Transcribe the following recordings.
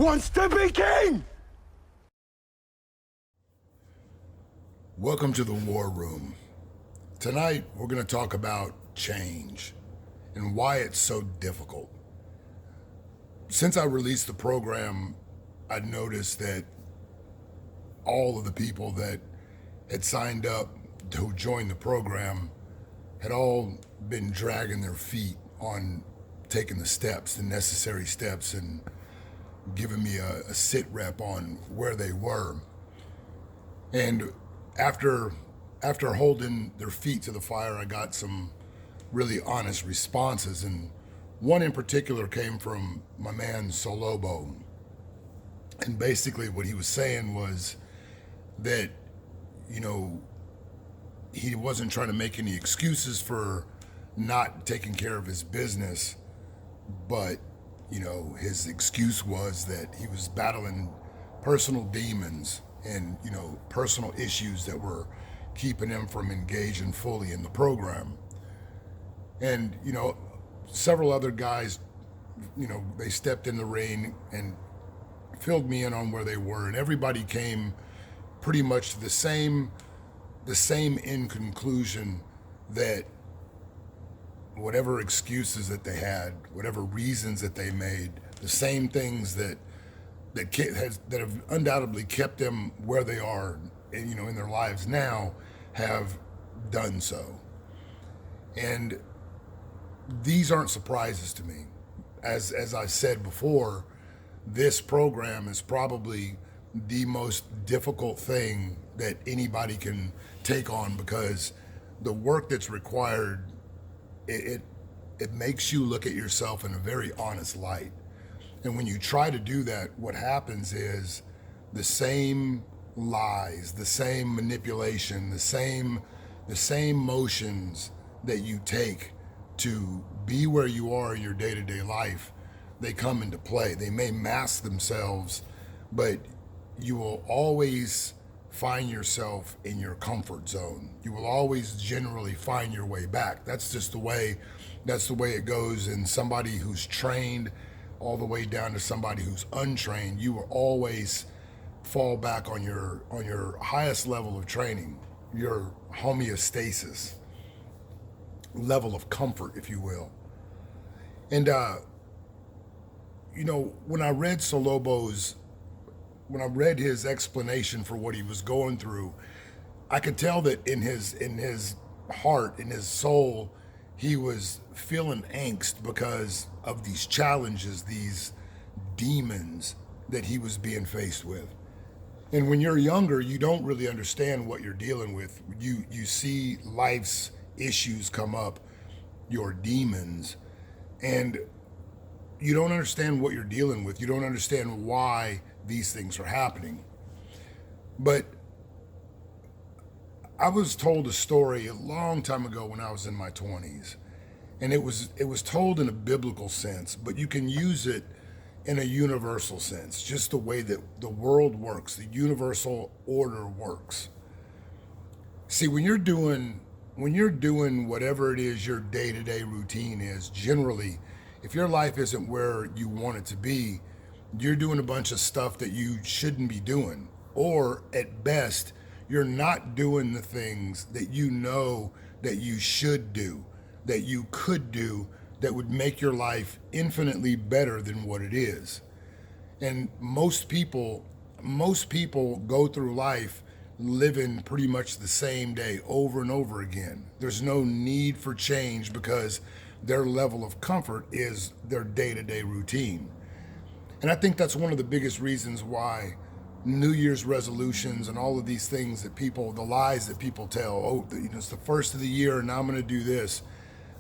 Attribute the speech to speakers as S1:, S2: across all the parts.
S1: wants to be king!
S2: Welcome to the War Room. Tonight, we're going to talk about change and why it's so difficult. Since I released the program, I noticed that all of the people that had signed up to join the program had all been dragging their feet on taking the steps, the necessary steps, and giving me a sit rep on where they were. And after holding their feet to the fire, I got some really honest responses, and one in particular came from my man Solobo. And basically what he was saying was that, you know, he wasn't trying to make any excuses for not taking care of his business, but, you know, his excuse was that he was battling personal demons and, you know, personal issues that were keeping him from engaging fully in the program. And, you know, several other guys, you know, they stepped in the ring and filled me in on where they were, and everybody came pretty much to the same end conclusion, that whatever excuses that they had, whatever reasons that they made, the same things that have undoubtedly kept them where they are, you know, in their lives now, have done so. And these aren't surprises to me. As I said before, this program is probably the most difficult thing that anybody can take on, because the work that's required, it makes you look at yourself in a very honest light. And when you try to do that, what happens is the same lies, the same manipulation, the same motions that you take to be where you are in your day-to-day life, they come into play. They may mask themselves, but you will always find yourself in your comfort zone. You will always generally find your way back. That's the way it goes. And somebody who's trained all the way down to somebody who's untrained, you will always fall back on your highest level of training, your homeostasis level of comfort, if you will. And you know, when I read his explanation for what he was going through, I could tell that in his heart, in his soul, he was feeling angst because of these challenges, these demons that he was being faced with. And when you're younger, you don't really understand what you're dealing with. You see life's issues come up, your demons, and you don't understand what you're dealing with. You don't understand why these things are happening. But I was told a story a long time ago when I was in my 20s, and it was told in a biblical sense, but you can use it in a universal sense, just the way that the world works, the universal order works. See, when you're doing whatever it is your day-to-day routine is, generally, if your life isn't where you want it to be, you're doing a bunch of stuff that you shouldn't be doing. Or at best, you're not doing the things that you know that you should do, that you could do, that would make your life infinitely better than what it is. And most people go through life living pretty much the same day over and over again. There's no need for change because their level of comfort is their day-to-day routine. And I think that's one of the biggest reasons why New Year's resolutions and all of these things that the lies that people tell, oh, you know, it's the first of the year and now I'm going to do this.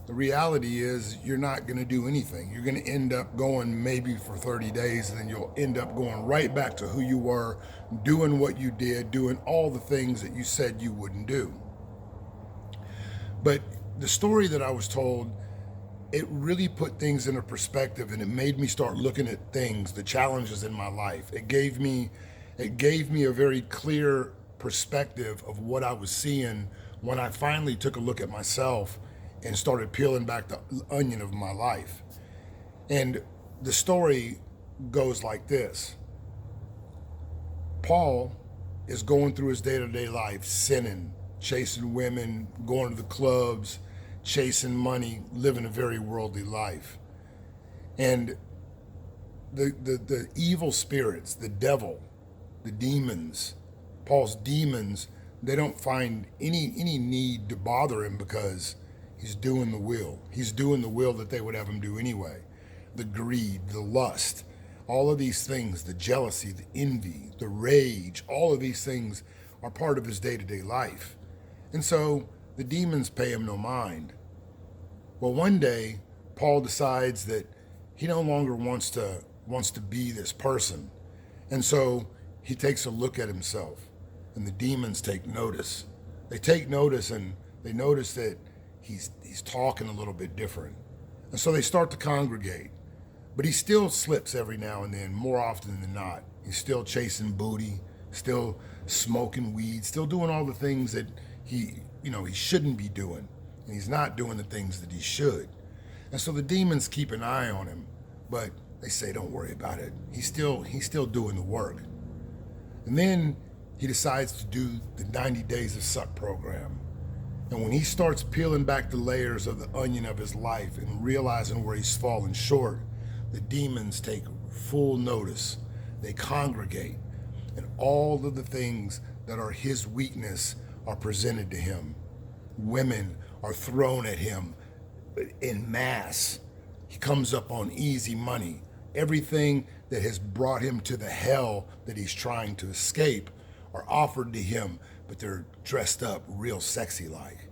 S2: The reality is you're not going to do anything. You're going to end up going maybe for 30 days, and then you'll end up going right back to who you were, doing what you did, doing all the things that you said you wouldn't do. But the story that I was told, it really put things into perspective, and it made me start looking at things, the challenges in my life. It gave me a very clear perspective of what I was seeing when I finally took a look at myself and started peeling back the onion of my life. And the story goes like this. Paul is going through his day-to-day life, sinning, chasing women, going to the clubs, chasing money, living a very worldly life. And the evil spirits, the devil, the demons, Paul's demons, they don't find any need to bother him because he's doing the will. He's doing the will that they would have him do anyway. The greed, the lust, all of these things, the jealousy, the envy, the rage, all of these things are part of his day-to-day life. And so the demons pay him no mind. Well, one day, Paul decides that he no longer wants to be this person. And so he takes a look at himself, and the demons take notice. They take notice, and they notice that he's talking a little bit different. And so they start to congregate. But he still slips every now and then, more often than not. He's still chasing booty, still smoking weed, still doing all the things that he shouldn't be doing. And he's not doing the things that he should. And so the demons keep an eye on him, but they say, don't worry about it. He's still doing the work. And then he decides to do the 90 Days of Suck program. And when he starts peeling back the layers of the onion of his life and realizing where he's fallen short, the demons take full notice. They congregate, and all of the things that are his weakness are presented to him. Women are thrown at him in mass. He comes up on easy money. Everything that has brought him to the hell that he's trying to escape are offered to him, but they're dressed up real sexy like.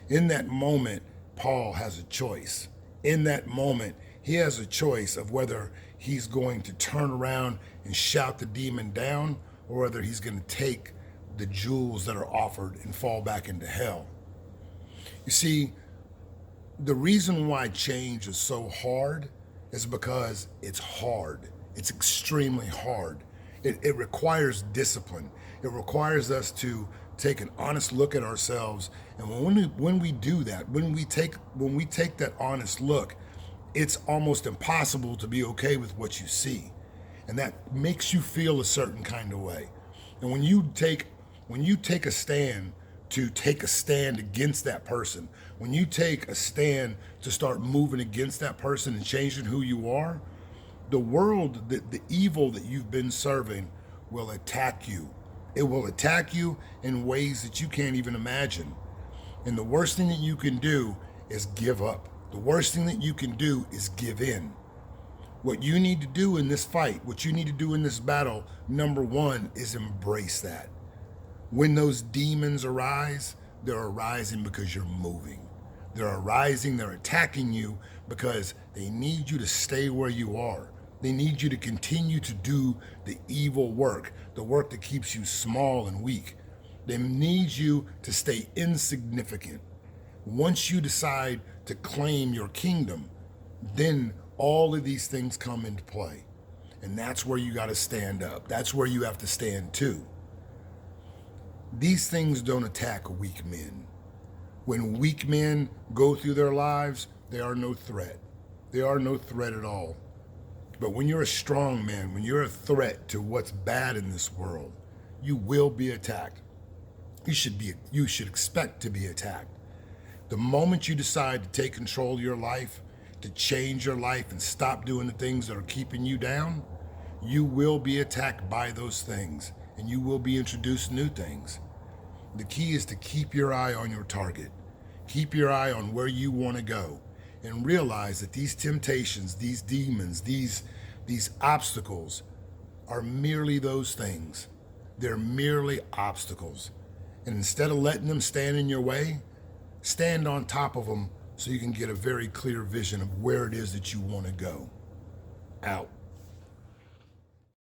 S2: In that moment, Paul has a choice. In that moment, he has a choice of whether he's going to turn around and shout the demon down, or whether he's going to take the jewels that are offered and fall back into hell. You see, the reason why change is so hard is because it's hard. It's extremely hard. It requires discipline. It requires us to take an honest look at ourselves. And when we do that, when we take that honest look, it's almost impossible to be okay with what you see. And that makes you feel a certain kind of way. And when you take a stand to take a stand against that person, when you take a stand to start moving against that person and changing who you are, the world, the evil that you've been serving will attack you. It will attack you in ways that you can't even imagine. And the worst thing that you can do is give up. The worst thing that you can do is give in. What you need to do in this fight, what you need to do in this battle, number one, is embrace that. When those demons arise, they're arising because you're moving. They're arising, they're attacking you because they need you to stay where you are. They need you to continue to do the evil work, the work that keeps you small and weak. They need you to stay insignificant. Once you decide to claim your kingdom, then all of these things come into play. And that's where you got to stand up. That's where you have to stand too. These things don't attack weak men. When weak men go through their lives, they are no threat. They are no threat at all. But when you're a strong man, when you're a threat to what's bad in this world, you will be attacked. You should expect to be attacked. The moment you decide to take control of your life, to change your life and stop doing the things that are keeping you down, you will be attacked by those things, and you will be introduced to new things. The key is to keep your eye on your target. Keep your eye on where you want to go, and realize that these temptations, these demons, these obstacles are merely those things. They're merely obstacles. And instead of letting them stand in your way, stand on top of them so you can get a very clear vision of where it is that you want to go. Out.